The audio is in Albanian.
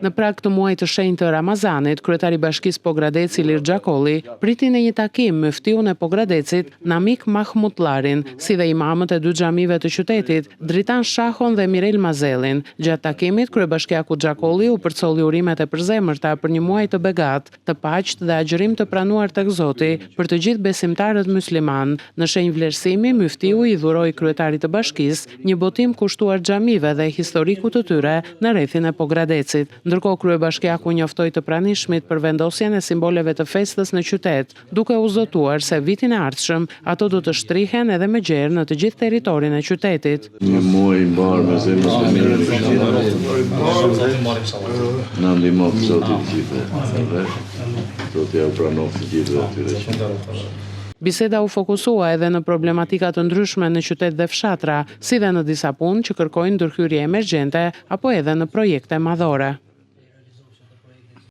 Në prag të muajit të shenjtë të Ramazanit, kryetari i Bashkisë Pogradeci Ilir Xhakolli priti në një takim me ftiun e Pogradecit Namik Mahmutllarin, si dhe imamët e dy xhamive të qytetit, Dritan Shahon dhe Mirel Mazellin. Gjatë takimit, kryebashkiaku Xhakolli u përcolli urimet e përzemërta për një muaj të begat, të paqët dhe agjërim të pranuar tek Zoti për të gjithë besimtarët musliman. Në shenjë vlerësimi, myftiu i dhuroi kryetarit të bashkisë një botim kushtuar xhamive dhe historikut të tyre në rrethin e Pogradecit. Ndërkohë kryebashkiaku njoftoi të pranishmit për vendosjen e simboleve të festës në qytet, duke u zotuar se vitin e ardhshëm ato do të shtrihen edhe më gjerë në të gjithë territorin e qytetit. Një muaj i mbar me zemër të mirë. Na ndihmoft Zoti të gjithëve. Zoti ja pranon të gjithëve atyre. Biseda u fokusua edhe në problematika të ndryshme në qytet dhe fshatra, si dhe në disa punë që kërkojnë ndërhyrje emergjente apo edhe në projekte madhore.